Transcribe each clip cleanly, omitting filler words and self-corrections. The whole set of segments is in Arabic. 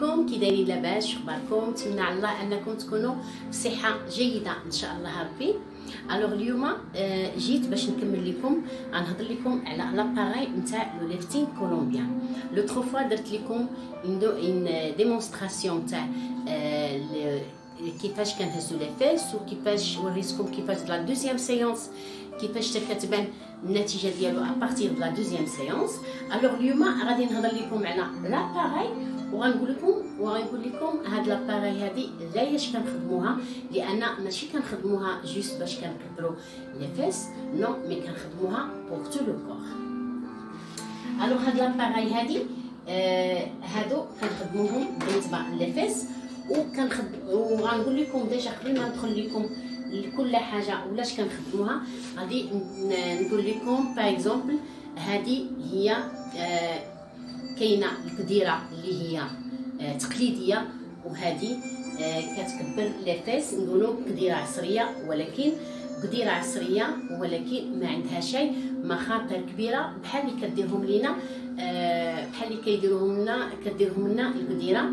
عليكم؟ كي دايرين؟ لاباس؟ شخباركم؟ نتمنى على الله انكم تكونوا بصحه جيده ان شاء الله ربي. الوغ اليوم جيت باش نكمل لكم، غنهضر لكم على لاباراي نتاع لو ليفتين كولومبيان. لوطخ فوا درت لكم اون ديمونستراسيون تاع كيفاش كنهزوا لي فيس، وكيفاش وريتكم كيفاش لا دوزيام سيونس كيفاش كتبان النتيجه ديالو ابارتيغ دو لا دوزيام سيونس. الوغ اليوم غادي نهضر لكم على لاباراي وغنقول لكم هاد لاباراي هادي علاش كنخدموها، لان ماشي كنخدموها جوست باش كنكبروا لي فيس، نو مي كنخدموها بور تو لو كور. الوغ هاد لاباراي هادي هادو كنخدموهم بالنسبه لي فيس، وغنقول لكم ديجا قبل ما ندخل لكم لكل حاجه ولاش كنخدموها. غادي نقول لكم باغ اكزومبل هذه هي كاينه القديره اللي هي تقليديه، وهذه كتكبر لي فيس، نقولوا قديره عصريه، ولكن قديره عصريه ولكن ما عندها شيء مخاطر كبيره بحال اللي كديرهم لينا، بحال اللي كديرهم لنا القديره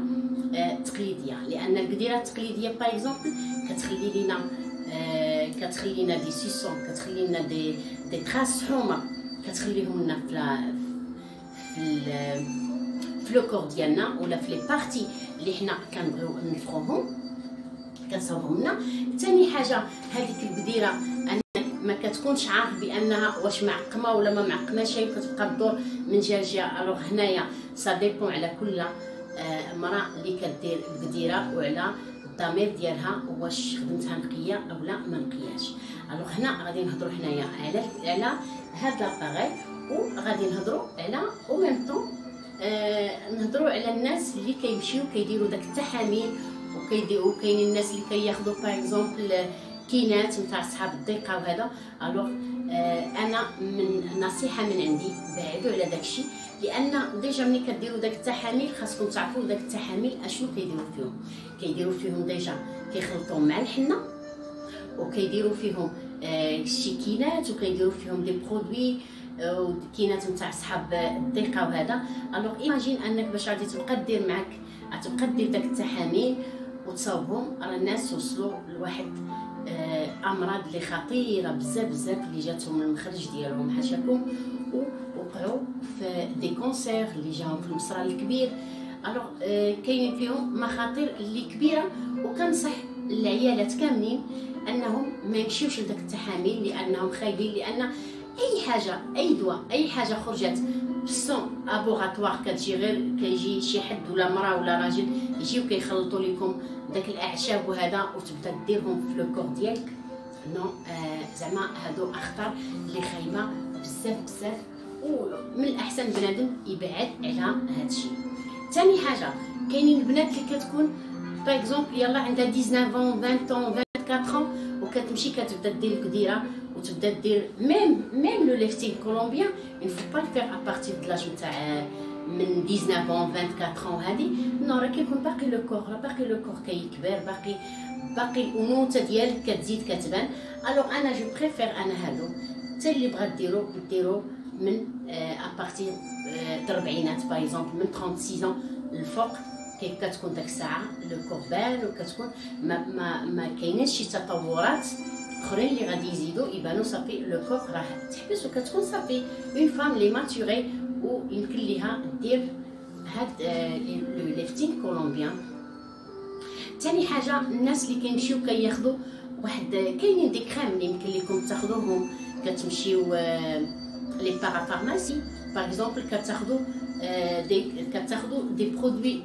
التقليديه. لان القديره التقليديه باغ اكزومبل كتخلي لنا دي سيسون، كتخلي لنا دي تراس حمر، كتخليهم لنا في لو كور ديالنا ولا في لي بارتي اللي حنا كنبغيو نفخوهم كنصاوبهم لنا. ثاني حاجه هذيك القديره انك ما كتكونش عارف بانها واش معقمه ولا ما معقماش، كتبقى تدور من جهه لجهه. الوغ هنايا سا ديبون على كل امراه اللي كدير القديره وعلى الضمير ديالها واش خدمتها نقيه او لا ما نقياش. الوغ هنا غادي نهضروا حنايا على هاد لاباغي، وغادي نهضروا على او ميم طون نهضروا على الناس اللي كيمشيو كيديروا داك التحاميل، وكاينين الناس اللي كياخذوا باغ اكزومبل كينات نتاع صحاب الضيقه وهذا. الوغ انا من نصيحه من عندي بعدوا على داكشي، لان ديجا ملي كديروا داك التحاميل خاصكم تعرفوا داك التحاميل اشنو كيديروا فيهم ديجا كيخلطوهم مع الحنه، وكيديروا فيهم شي كينات، وكيديروا فيهم دي برودوي وكينات نتاع صحاب الضيقه وهذا. الوغ ايماجين انك باش غادي تبقى دير معاك غتبقى دير داك التحاميل وتصاوبهم، راه الناس وصلوا لواحد امراض اللي خطيره بزاف اللي جاتهم من المخرج ديالهم حاشاكم، ووقعوا في دي كونسير اللي جاهم في المصران الكبير. الوغ كاينين فيهم مخاطر اللي كبيره، وكنصح العيالات كاملين انهم ما يمشيوش لداك التحاميل لانهم خايبين، لان اي حاجه اي دواء اي حاجه خرجت بسون لابوغاتوار كتجي غير كيجي شي حد ولا مراه ولا راجل يجيو كيخلطوا لكم داك الاعشاب وهذا وتبدا ديرهم في لو كور ديالك، نو زعما هادو اخطر اللي خايبه بزاف، ومن الاحسن بنادم يبعد على هادشي. ثاني حاجه كاينين البنات اللي كتكون باغ اكزومبل يلا عندها 19 20 24 وكتمشي كتبدا دير القديره وتبدا دير ميم لو ليفتين كولومبيان. il faut pas le faire à partir de l'âge نتاع من 19 24 هذه، نو راه كيكون باقي لو كور كيكبر، باقي الانوثه ديالك كتزيد كتبان. الوغ انا جو بريفير انا هادو حتى اللي بغات ديرو من ابارتير الاربعينات باغ اكزومبل من 36 الفوق، كيف كتكون داك الساعه لو كوربان، وكتكون ما كاينينش شي تطورات اخرين اللي غادي يزيدوا يبانوا صافي لو كور راه تحبس، وكتكون صافي اون فام لي ماتوري ويمكن ليها دير هاد لو ليفتين كولومبيان. ثاني حاجه الناس اللي كيمشيو كياخذوا واحد كاينين دي كريم اللي يمكن لكم تاخذوهم، كتمشيو لي بارافارماسي باغ اكزومبل كتاخذوا دي برودوي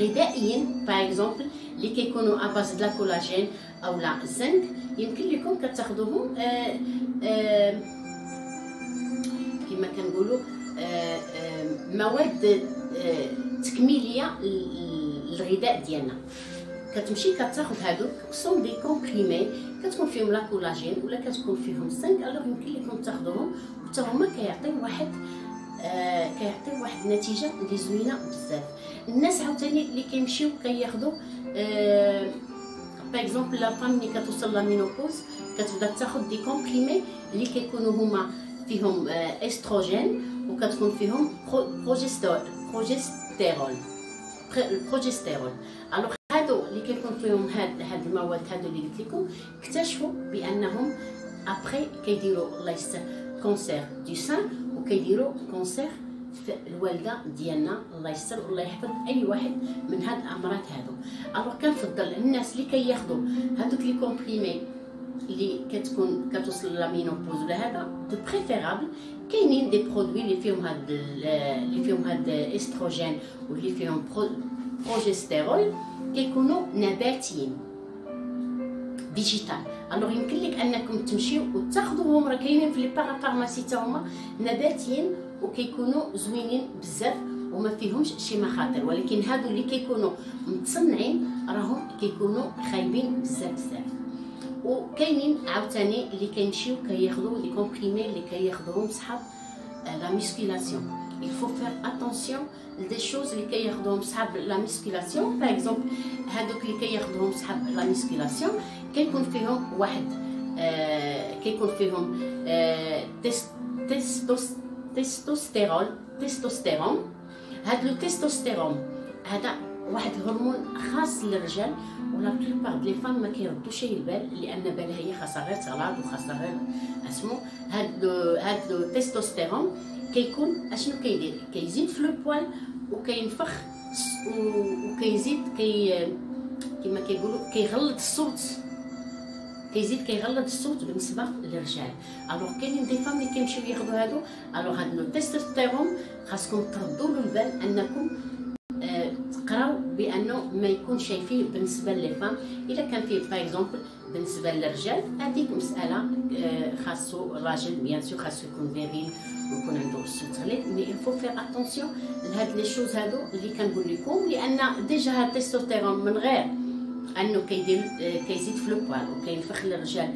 غذائيين باغ اكزومبل اللي كيكونوا اباز د لا كولاجين او لا الزنك، يمكن لكم كتاخذوهم كما كنقولوا مواد تكميليه للغذاء ديالنا. كتمشي كتاخذ هادوك سون دي كومبريمي كتكون فيهم لا كولاجين ولا كتكون فيهم الزنك. الوغ يمكن لكم تاخذوهم حتى هما كيعطيو واحد النتيجه اللي زوينه بزاف. الناس عاوتاني اللي كيمشيو كياخذوا باغ اكزومبل لا فام اللي كتوصل لا مينوبوز كتبدا تاخذ دي كومبريمي اللي كيكونوا هما فيهم استروجين وكتكون فيهم بروجستيرون. البروجستيرون. الوغ هادو اللي كيكون فيهم هاد المواد هادو اللي قلت لكم اكتشفوا بانهم ابري كيديروا الله يستر كونسير دو سان وكيديروا كونسير في الوالده ديالنا الله يستر والله يحفظ اي واحد من هاد الامراض هادو. الوغ كنفضل الناس اللي كياخذوا هادوك لي كومبريمي اللي كتوصل لا مينوبوز ولا هذا دو بريفيرابل كاينين دي برودوي اللي فيهم هاد استروجين واللي فيهم بروجستيرول كيكونوا نباتيين ديجيتال. الوغ يمكن لك انكم تمشيو وتاخذوهم، راه كاينين في لي بارافارماسي تا هما نباتيين وكيكونوا زوينين بزاف وما فيهمش شي مخاطر، ولكن هادو اللي كيكونوا متصنعين راهم كيكونوا خايبين بزاف. وكاينين عاوتاني اللي كيمشيو كياخذوا لي كومبريمي اللي كياخذوهم صحاب لا ميسكيلاسيون. il faut faire attention لدي شوز اللي كياخذوهم صحاب لا ميسكيلاسيون. باغ اكزومبل هادوك اللي كياخذوهم صحاب لا ميسكيلاسيون كيكون فيهم واحد كيكون فيهم تستوستيرون. هاد لو تستوستيرون هذا واحد الهرمون خاص للرجال، ولا بلوبار دي فام ما كيردوش البال لان بالها هي خاصها غير تغلط وخاصها غير اسمو. هاد لو تستوستيرون كيكون اشنو كيدير؟ كيزيد في لو بوال وكينفخ وكيزيد كما كيقولوا كيغلط الصوت، كيغلط الصوت بالنسبه للرجال. الوغ كاينين دي فام اللي كيمشيو ياخذوا هادو. الوغ هاد لو تستوستيرون خاصكم تردوا له البال انكم تقراو بانه ما يكونش فيه بالنسبه لي فام. الا كان فيه باغ اكزومبل بالنسبه للرجال هذيك مساله خاصو الراجل بيان سور خاصو يكون فيريل ويكون عنده الصوت غليظ. مي الفو فير اتونسيون لهاد لي شوز هادو اللي كنقول لكم، لان ديجا هاد التستوستيرون من غير انه كيزيد في لو بوال وكينفخ للرجال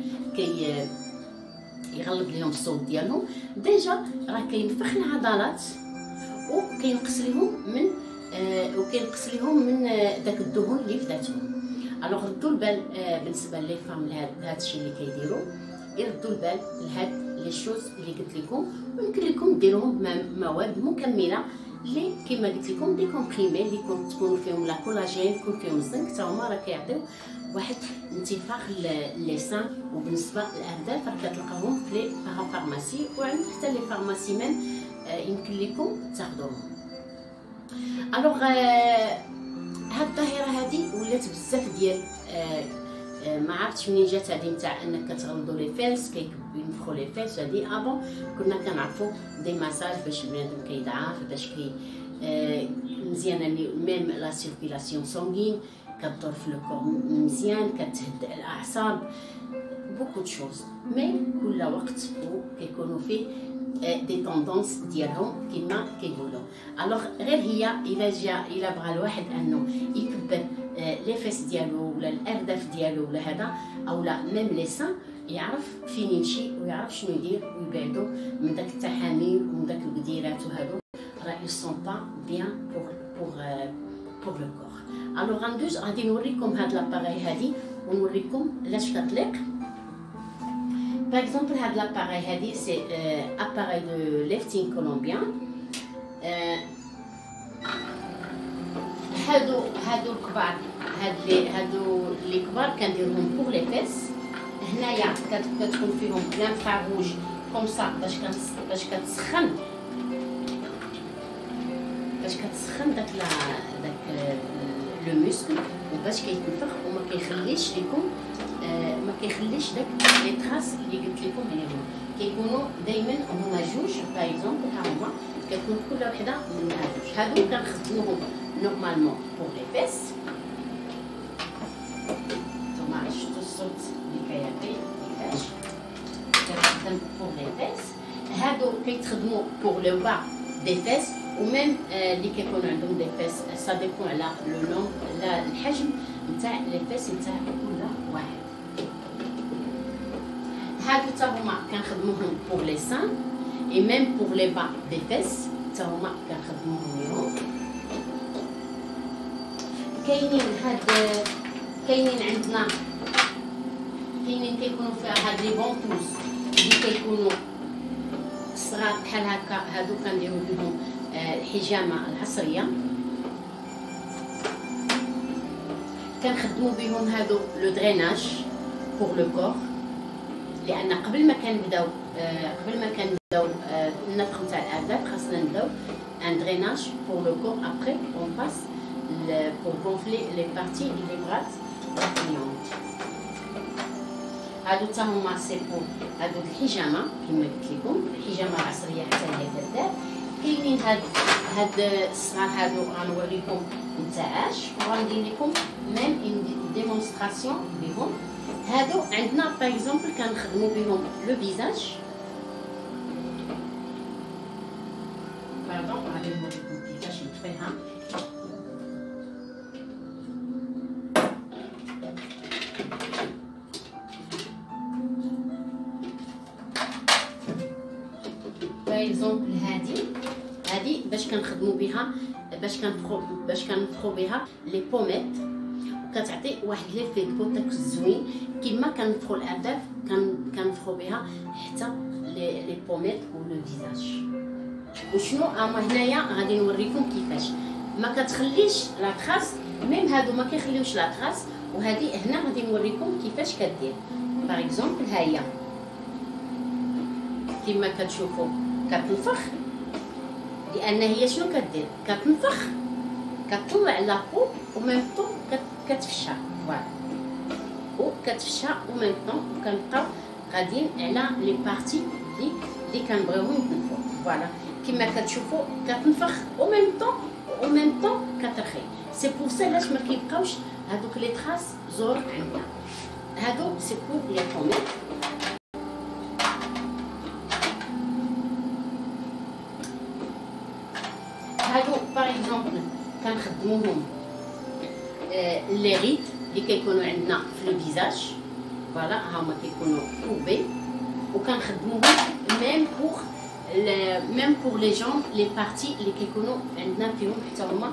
يغلب لهم الصوت ديالهم، ديجا راه كينفخ العضلات وكينقص لهم من داك الدهون اللي في ذاتهم. الوغ ردوا البال بالنسبه لي فام لهذا الشيء اللي كيديروا، يردوا البال لهاد لي شوز اللي قلت لكم. ويمكن لكم ديروهم مواد مكمله اللي كما قلت لكم دي كومبريمي اللي تكون فيهم لا كولاجين، يكون فيهم الزنك، تا هما راه كيعطيو واحد انتفاخ للسان. وبالنسبه للاهداف راه كتلقاوهم في لي بارافارماسي وعند حتى لي فارماسي مان يمكن لكم تاخذوهم. الوغ هاد الظاهره هادي ولات بزاف ديال ما عرفتش منين جات هادي نتاع انك كتغلظوا لي فيس كينفخوا لي فيس. هادي ابون كنا كنعرفوا دي مساج باش بنادم كيضعف باش مزيانه ميم لا سيركيلاسيون سونغين كدور في لو كور مزيان، كتهدئ الاعصاب بوكو شوز. مي كل وقت كيكونوا فيه دي طوندونس ديالهم كما كيقولوا. الوغ غير هي الا بغى الواحد انه يكبر لي فيس ديالو ولا الارداف ديالو ولا هذا اولا ميم لي سان، يعرف فين يمشي ويعرف شنو يدير ويبعدو من داك التحاميل ومن داك القديرات وهادو راه يسون با بيان بوغ لو كور. الوغ غندوز غادي نوريكم هاد لاباغي هادي ونوريكم لاش كتليق. Par exemple, هاد l'appareil هادي سي appareil de lifting colombien. هادو الكبار، هادو اللي كبار كنديرهم بوغ لي فيس. هنايا كتكون فيهم بلان فاغوج كوم سا باش كتسخن داك لو موسكل وباش كيتنفخ وما كيخليش لكم ما كيخليش داك لي تراس اللي قلت لكم عليهم. كيكونوا دائما هما جوج باغ اكزومبل ها هما كتكون كل وحده من هادو كنخدموهم نورمالمون بوغ لي فيس. نتوما شفتوا الصوت اللي كيعطي كيفاش كنخدم بوغ لي فيس. هادو كيتخدموا بوغ لو با دي فيس وميم اللي كيكون عندهم دي فيس سا ديبون على لو لون لا الحجم نتاع لي فيس نتاع كل واحد. هادو تا هما كنخدموهم بوغ لي سان اي ميم بوغ لي با دي فيس تا هما كنخدموهم ليهم. كاينين عندنا كيكونوا فيها هاد لي بونطوز اللي كيكونوا صغار بحال هكا. هادو كنديرو بهم الحجامه العصريه كنخدموا بهم هادو لو دريناج بور لو كور، لان قبل ما كنبداو النفخ نتاع الارداف خاصنا نبداو ان دريناج بور لو كور. ابري اون باس بور غونفلي لي بارتي لي برات لابيونت. هادو تا هما سي بور هادو الحجامه كما قلت لكم، الحجامه العصريه حتى هي كدار. كاينين هاد الصغار هادو غنوريكم نتاعاش وغندير لكم ميم اون ديمونستراسيون بهم. هادو عندنا باغ اكزومبل كنخدموا بهم لو فيزاج. باردون غادي نوريكم كيفاش نطفيها. باغ اكزومبل هادي باش كنخدموا بها، باش كنفخو بها لي بوميت، وكتعطي واحد ليفيت بوتوكس زوين كيما كنفخو الارداف كنفخو بها حتى لي بوميت ولو فيزاج. وشنو اما هنايا غادي نوريكم كيفاش ما كتخليش لا تراس، ميم هادو ما كيخليوش لا تراس. وهادي هنا غادي نوريكم كيفاش كدير. باغ اكزومبل ها هي كيما كتشوفوا كتنفخ، لان هي شنو كدير كتنفخ كتطلع لابو وميم طون كتفشى. فوالا وكتفشى وميم طون وكنبقاو غاديين على لي بارتي اللي كنبغيوهم يتنفخوا. فوالا كيما كتشوفوا كتنفخ وميم طون كترخي. سي بور سا علاش ما كيبقاوش هادوك لي تراس زور عندنا. هادو سي بور لي بوميت. هادو باغ اكزومبل كنخدموهم لي ريد اللي كيكونوا عندنا في لو فيزاج. فوالا ها هما كيكونوا كوبي، وكنخدموهم ميم بور لي جون لي بارتي اللي كيكونوا عندنا فيهم حتى هما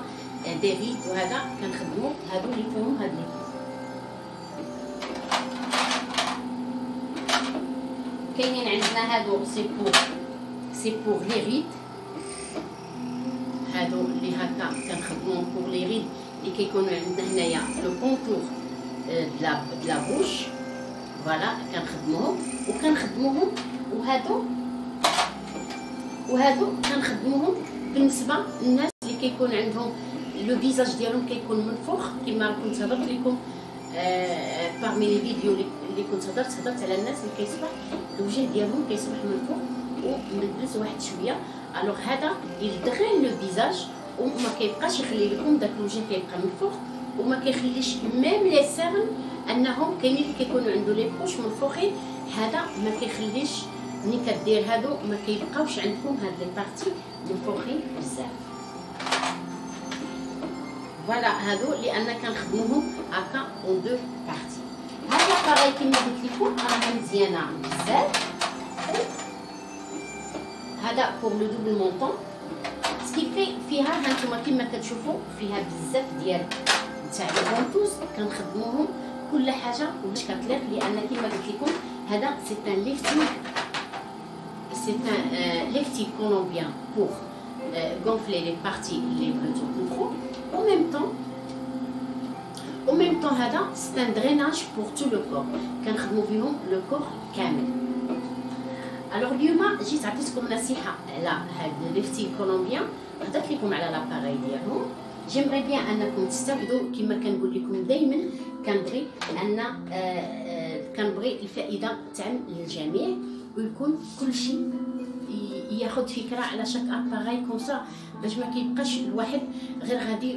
دي ريد. وهذا كنخدمو هادو اللي فيهم هاد لي. كاينين عندنا هادو سي بور لي ريد. هادو اللي هكا كنخدموهم بور لي ريد اللي كيكونوا عندنا هنايا لو كونتور دلا بوش. فوالا كنخدموهم وهادو كنخدموهم بالنسبه للناس اللي كيكون عندهم لو فيزاج ديالهم كيكون منفوخ. كما كنت هضرت لكم باغمي لي فيديو اللي كنت هضرت على الناس اللي كيصبح الوجه ديالهم كيصبح منفوخ ومدبز واحد شويه. الوغ هذا يدغل لو فيزاج وما كيبقاش يخلي لكم داك الوجه كيبقى منفوخ، وما كيخليش ميم لي سيرن انهم كاينين اللي كيكونوا عنده لي بوش منفوخين. هذا ما كيخليش ملي كدير هادو ما كيبقاوش عندكم هاد لي بارتي منفوخين بزاف. فوالا هادو لان كنخدموهم هكا اون دو بارتي. هاد لاباراي كيما قلت لكم راها مزيانه بزاف. هذا بور لو دوبل مونطون سكيفي فيها هانتوما كيما كتشوفوا فيها بزاف ديال تاع لي فونتوز كنخدموهم كل حاجه باش كتليق، لان كيما قلت لكم هذا سي ان ليفتي كولومبيان بور gonfler les parties les bretons contrôle. En même temps هذا c'est un drainage pour tout le corps كنخدموا بهم لو كور كامل. الوغ اليوم جيت عطيتكم نصيحه على هاد ليفتي كولومبيان، هضرت لكم على لاباراي ديالهم. جيمري بيان انكم تستافدوا كما كنقول لكم دائما. كنبغي الفائده تعم للجميع ويكون كل شيء ياخذ فكره على شاك اباراي كومسا باش ما كيبقاش الواحد غير غادي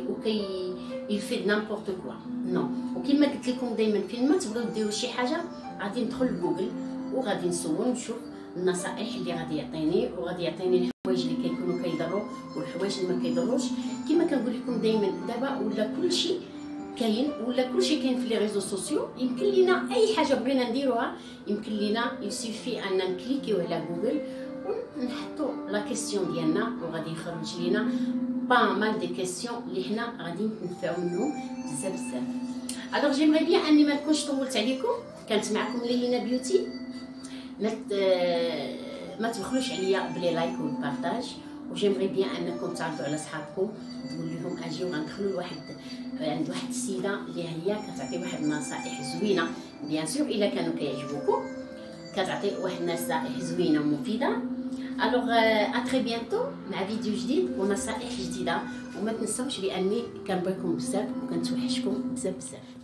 يفيد نامبورط كوا نو. وكما قلت لكم دائما فين ما تبغيو ديروا شي حاجه غادي ندخل لجوجل وغادي نسول ونشوف النصائح اللي غادي يعطيني، وغادي يعطيني الحوايج اللي كيكونوا كيضروا والحوايج اللي ما كيضروش. كما كنقول لكم دائما دابا ولا كلشي كاين، ولا كلشي كاين في لي ريزو سوسيو. يمكن لينا اي حاجه بغينا نديروها يمكن لينا يسيفي ان نكليكيو على جوجل ونحطوا لا كيسيون ديالنا وغادي يخرج لينا با مال دي كيسيون اللي حنا غادي نتنفعوا منهم بزاف بزاف. الوغ جيمري بيان اني ما نكونش طولت عليكم. كانت معكم لينا بيوتي. ما تبخلوش عليا بلي لايك والبارطاج وجيمغي بيان انكم تعرضوا على صحابكم تقول لهم اجيو غندخلوا لواحد عند واحد السيده اللي هي كتعطي واحد النصائح زوينه بيان سور الا كانوا كيعجبوكم، كتعطي واحد النصائح زوينه ومفيده. الوغ اتري بيانتو مع فيديو جديد ونصائح جديده، وما تنسوش باني كنبغيكم بزاف وكنتوحشكم بزاف بزاف.